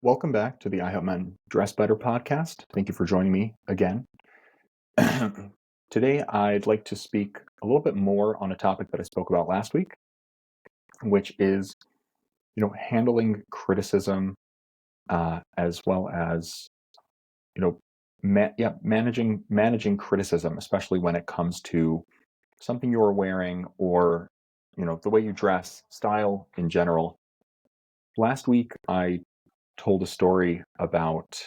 Welcome back to the I Help Men Dress Better podcast. Thank you for joining me again. Today, I'd like to speak a little bit more on a topic that I spoke about last week, which is, handling criticism, as well as, you know, managing criticism, especially when it comes to something you're wearing or, the way you dress, style in general. Last week, I told a story about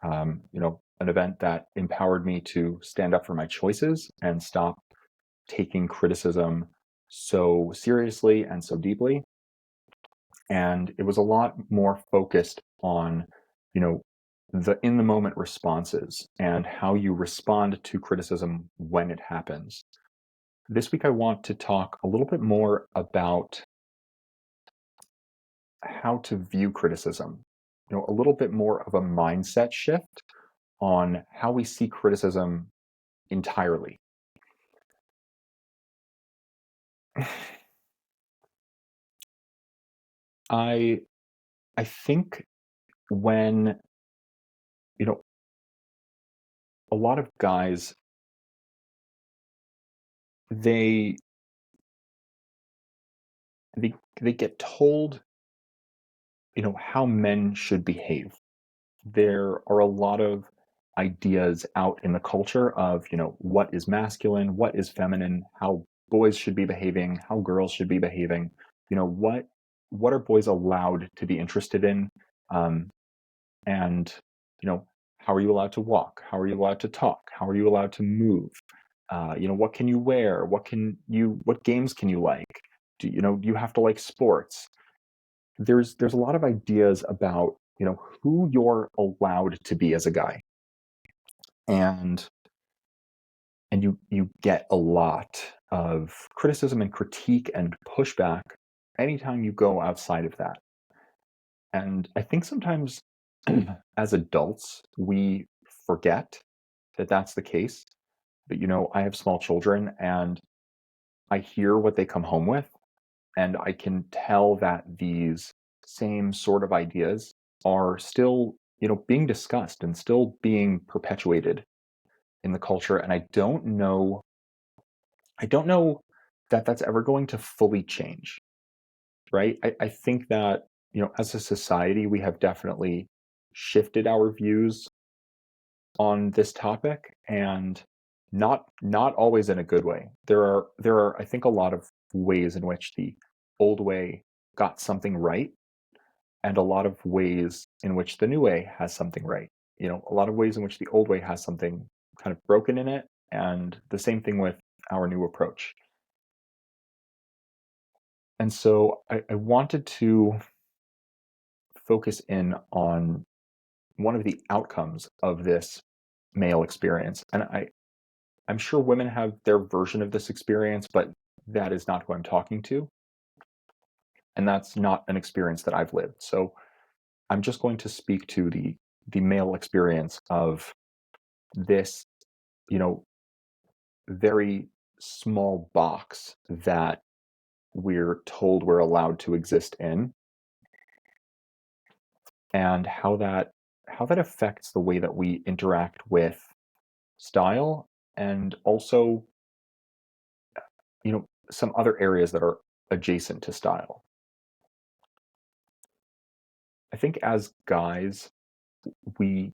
an event that empowered me to stand up for my choices and stop taking criticism so seriously and so deeply. And it was a lot more focused on, you know, the in the moment responses and how you respond to criticism when it happens. This week, I want to talk a little bit more about how to view criticism, a little bit more of a mindset shift on how we see criticism entirely. I I think when, you know, a lot of guys, they they they get told, how men should behave. There are a lot of ideas out in the culture of, what is masculine, what is feminine, how boys should be behaving, how girls should be behaving, what are boys allowed to be interested in, um, and you know how are you allowed to walk, how are you allowed to talk, how are you allowed to move, what can you wear, what games can you like, do you have to like sports. There's a lot of ideas about who you're allowed to be as a guy, and you get a lot of criticism and critique and pushback anytime you go outside of that. And I think sometimes as adults, we forget that that's the case. But, I have small children and I hear what they come home with. And I can tell that these same sort of ideas are still, being discussed and still being perpetuated in the culture. And I don't know that that's ever going to fully change, right? I think that, as a society, we have definitely shifted our views on this topic, and not always in a good way. There are I think a lot of ways in which the old way got something right, and a lot of ways in which the new way has something right. A lot of ways in which the old way has something kind of broken in it, and the same thing with our new approach. And so I wanted to focus in on one of the outcomes of this male experience. And I'm sure women have their version of this experience, but that is not who I'm talking to. And that's not an experience that I've lived. So I'm just going to speak to the male experience of this, you know, very small box that we're told we're allowed to exist in, and how that affects the way that we interact with style, and also, some other areas that are adjacent to style. I think as guys, we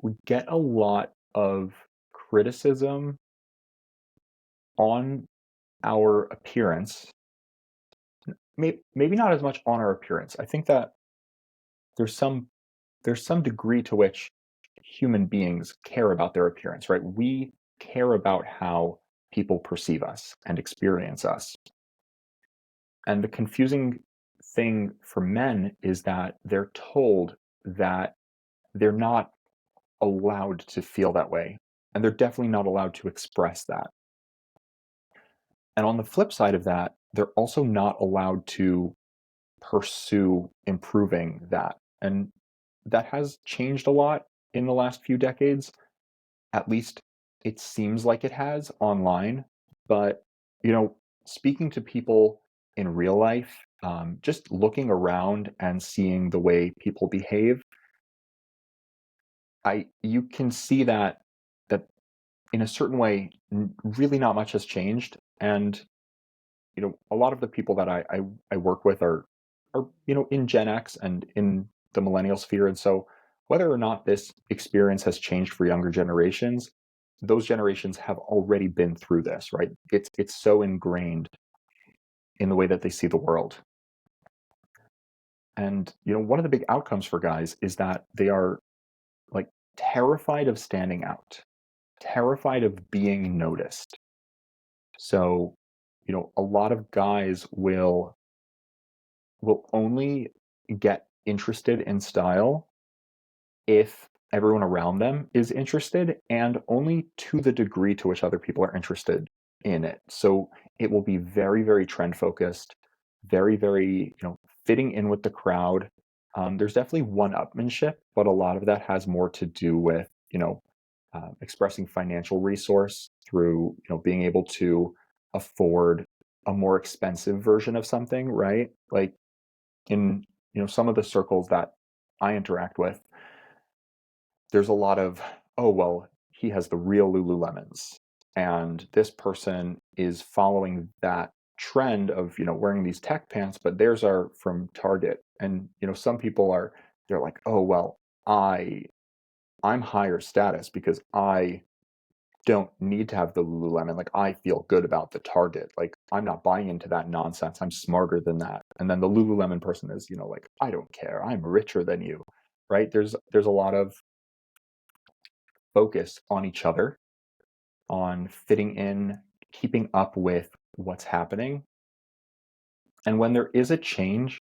we get a lot of criticism on our appearance. Maybe not as much on our appearance. I think that there's some there's some degree to which human beings care about their appearance, right? We care about how people perceive us and experience us. And the confusing thing for men is that they're told that they're not allowed to feel that way. And they're definitely not allowed to express that. And on the flip side of that, they're also not allowed to pursue improving that. And that has changed a lot in the last few decades. At least it seems like it has online. But, speaking to people in real life just looking around and seeing the way people behave, you can see that in a certain way, really not much has changed. And a lot of the people that I work with are in Gen X and in the millennial sphere, and so whether or not this experience has changed for younger generations, those generations have already been through this, right? It's so ingrained in the way that they see the world. And one of the big outcomes for guys is that they are like terrified of standing out, terrified of being noticed. So, a lot of guys will only get interested in style if everyone around them is interested, and only to the degree to which other people are interested in it. So it will be very, very trend focused, very, very, fitting in with the crowd. There's definitely one-upmanship, but a lot of that has more to do with, expressing financial resource through, being able to afford a more expensive version of something, right? Like in, some of the circles that I interact with, there's a lot of, oh, well, he has the real Lululemons. And this person is following that trend of, wearing these tech pants, but theirs are from Target. And, some people they're like, oh, well, I'm higher status because I don't need to have the Lululemon. Like, I feel good about the Target. Like, I'm not buying into that nonsense. I'm smarter than that. And then the Lululemon person is, like, I don't care. I'm richer than you, right? There's a lot of focus on each other, on fitting in, keeping up with what's happening. And when there is a change,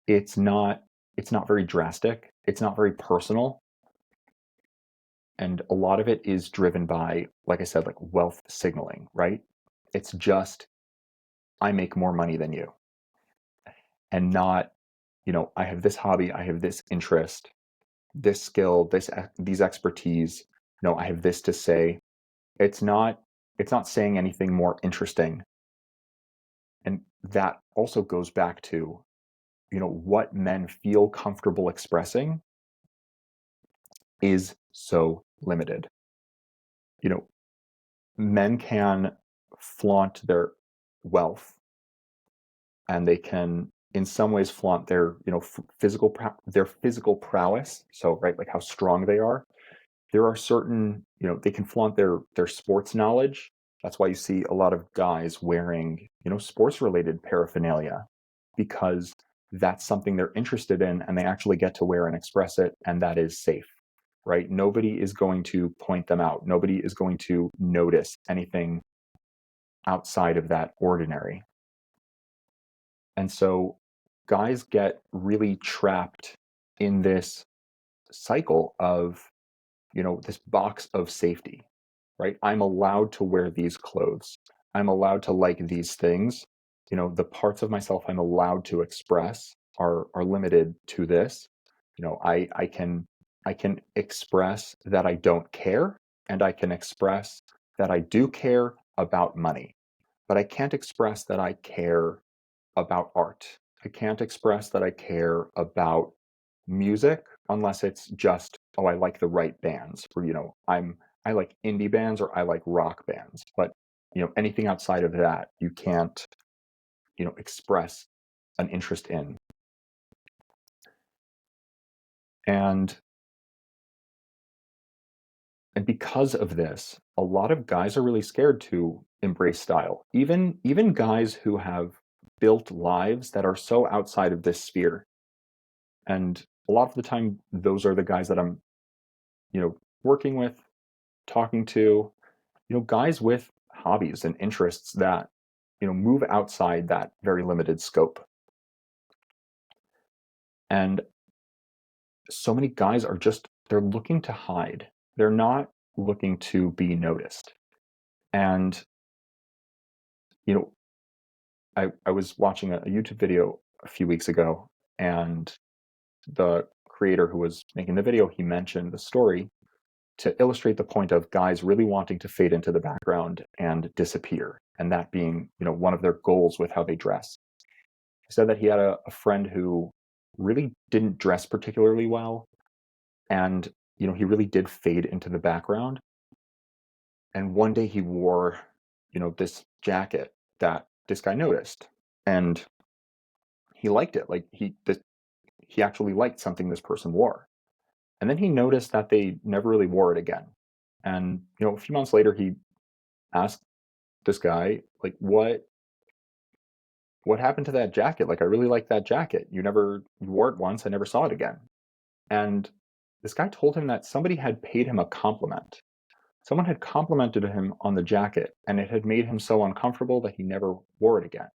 it's not very drastic. It's not very personal. And a lot of it is driven by, like I said, like wealth signaling, right? It's just, I make more money than you. And not, I have this hobby, I have this interest, this skill, these expertise, I have this to say. It's not saying anything more interesting. And that also goes back to, what men feel comfortable expressing is so limited. You know, Men can flaunt their wealth, and they can in some ways flaunt their, their physical prowess. So, right, like how strong they are. There are certain, they can flaunt their sports knowledge. That's why you see a lot of guys wearing, sports related paraphernalia, because that's something they're interested in and they actually get to wear and express it, and that is safe, right? Nobody is going to point them out. Nobody is going to notice anything outside of that ordinary. And so guys get really trapped in this cycle of, this box of safety, right? I'm allowed to wear these clothes. I'm allowed to like these things. The parts of myself I'm allowed to express are limited to this. I can express that I don't care, and I can express that I do care about money, but I can't express that I care about art. I can't express that I care about music unless it's just, oh, I like the right bands, or I like indie bands, or I like rock bands. But anything outside of that, you can't express an interest in. And because of this, a lot of guys are really scared to embrace style. Even guys who have built lives that are so outside of this sphere. And a lot of the time, those are the guys that I'm, working with, talking to, guys with hobbies and interests that, move outside that very limited scope. And so many guys they're looking to hide. They're not looking to be noticed. And, you know, I was watching a YouTube video a few weeks ago, and the creator who was making the video, he mentioned the story to illustrate the point of guys really wanting to fade into the background and disappear, and that being, one of their goals with how they dress. He said that he had a friend who really didn't dress particularly well, and he really did fade into the background. And one day he wore, this jacket that this guy noticed, and he liked it. Like he actually liked something this person wore. And then he noticed that they never really wore it again. And a few months later, he asked this guy, like, what happened to that jacket? Like, I really like that jacket. You wore it once, I never saw it again. And this guy told him that somebody had paid him a compliment. Someone had complimented him on the jacket, and it had made him so uncomfortable that he never wore it again.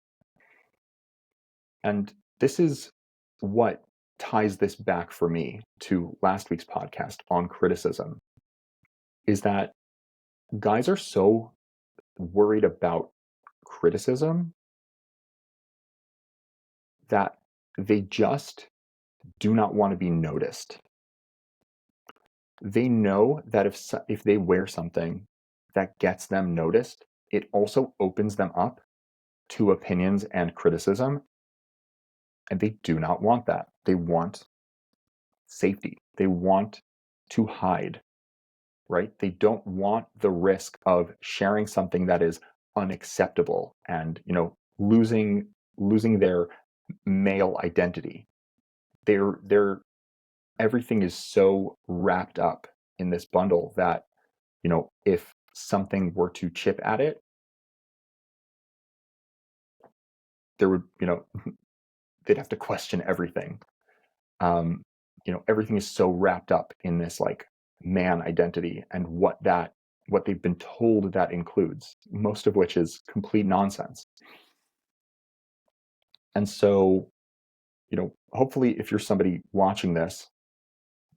And this is what ties this back for me to last week's podcast on criticism, is that guys are so worried about criticism that they just do not want to be noticed. They know that if they wear something that gets them noticed, it also opens them up to opinions and criticism, and they do not want that. They want safety. They want to hide, right? They don't want the risk of sharing something that is unacceptable and, losing their male identity. They're everything is so wrapped up in this bundle that, if something were to chip at it, there would, they'd have to question everything. Everything is so wrapped up in this like man identity and what they've been told that includes, most of which is complete nonsense. And so, hopefully if you're somebody watching this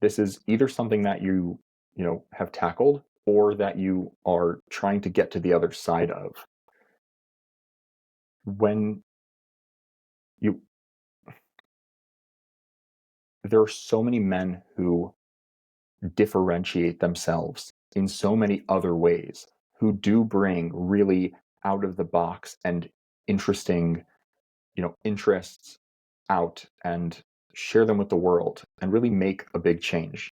is either something that you have tackled or that you are trying to get to the other side of. When there are so many men who differentiate themselves in so many other ways, who do bring really out of the box and interesting, interests out and share them with the world and really make a big change.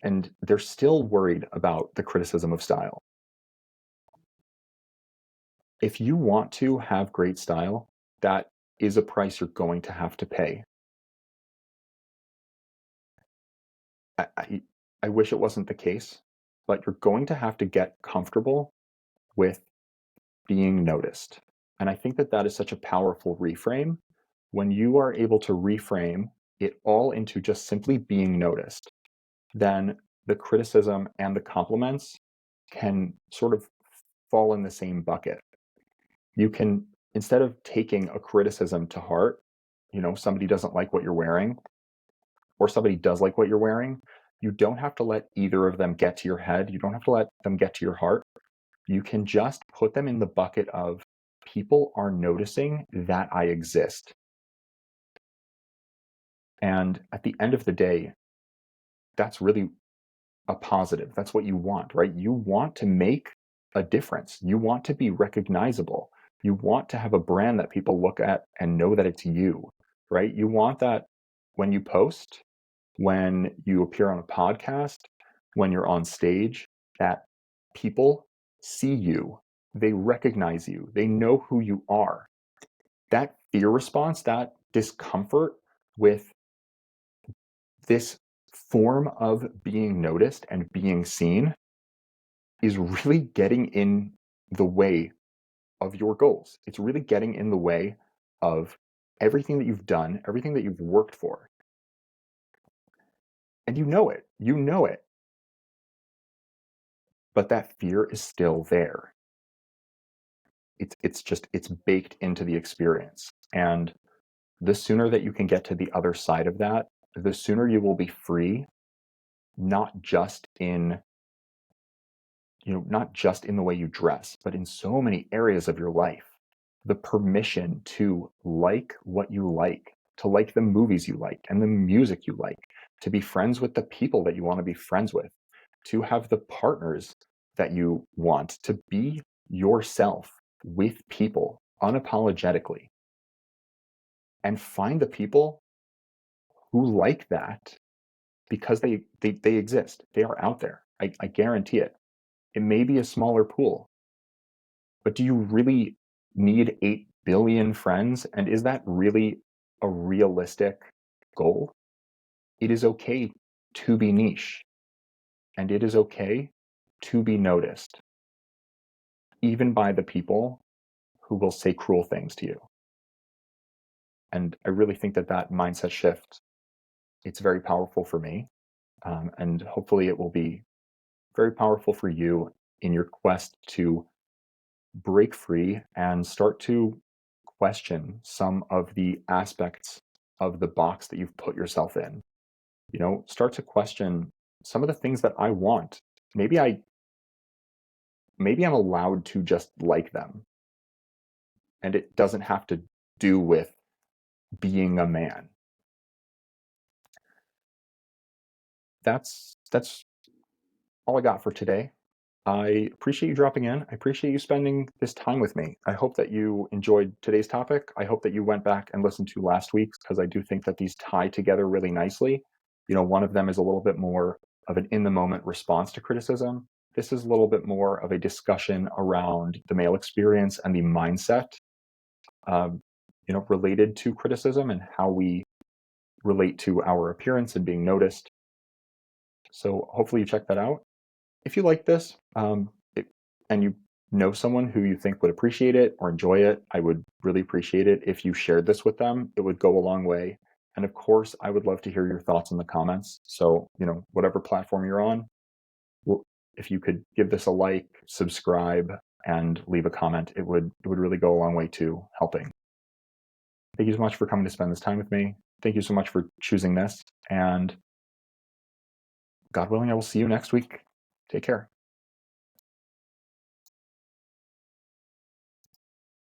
And they're still worried about the criticism of style. If you want to have great style, that is a price you're going to have to pay. I wish it wasn't the case, but you're going to have to get comfortable with being noticed. And I think that is such a powerful reframe when you are able to reframe it all into just simply being noticed. Then the criticism and the compliments can sort of fall in the same bucket. You can, instead of taking a criticism to heart, somebody doesn't like what you're wearing, or somebody does like what you're wearing, you don't have to let either of them get to your head. You don't have to let them get to your heart. You can just put them in the bucket of people are noticing that I exist. And at the end of the day, that's really a positive. That's what you want, right? You want to make a difference. You want to be recognizable. You want to have a brand that people look at and know that it's you, right? You want that when you post, when you appear on a podcast, when you're on stage, that people see you, they recognize you, they know who you are. That fear response, that discomfort with this form of being noticed and being seen is really getting in the way of your goals. It's really getting in the way of everything that you've done, everything that you've worked for. And you know it. But that fear is still there. It's baked into the experience. And the sooner that you can get to the other side of that, the sooner you will be free, not just in the way you dress, but in so many areas of your life. The permission to like what you like, to like the movies you like and the music you like, to be friends with the people that you want to be friends with, to have the partners that you want, to be yourself with people unapologetically and find the people who like that because they exist. They are out there. I guarantee it. It may be a smaller pool, but do you really need 8 billion friends? And is that really a realistic goal? It is okay to be niche, and it is okay to be noticed, even by the people who will say cruel things to you. And I really think that that mindset shift, it's very powerful for me. And hopefully it will be very powerful for you in your quest to break free and start to question some of the aspects of the box that you've put yourself in. Start to question some of the things that I want. Maybe I maybe I'm allowed to just like them, and it doesn't have to do with being a man. That's all I got for today. I appreciate you dropping in. I appreciate you spending this time with me. I hope that you enjoyed today's topic. I hope that you went back and listened to last week's, because I do think that these tie together really nicely. One of them is a little bit more of an in the moment response to criticism. This is a little bit more of a discussion around the male experience and the mindset, related to criticism and how we relate to our appearance and being noticed. So hopefully you check that out. If you like this, and you know someone who you think would appreciate it or enjoy it, I would really appreciate it if you shared this with them. It would go a long way. And of course, I would love to hear your thoughts in the comments. So, whatever platform you're on, if you could give this a like, subscribe, and leave a comment, it would really go a long way to helping. Thank you so much for coming to spend this time with me. Thank you so much for choosing this. And God willing, I will see you next week. Take care.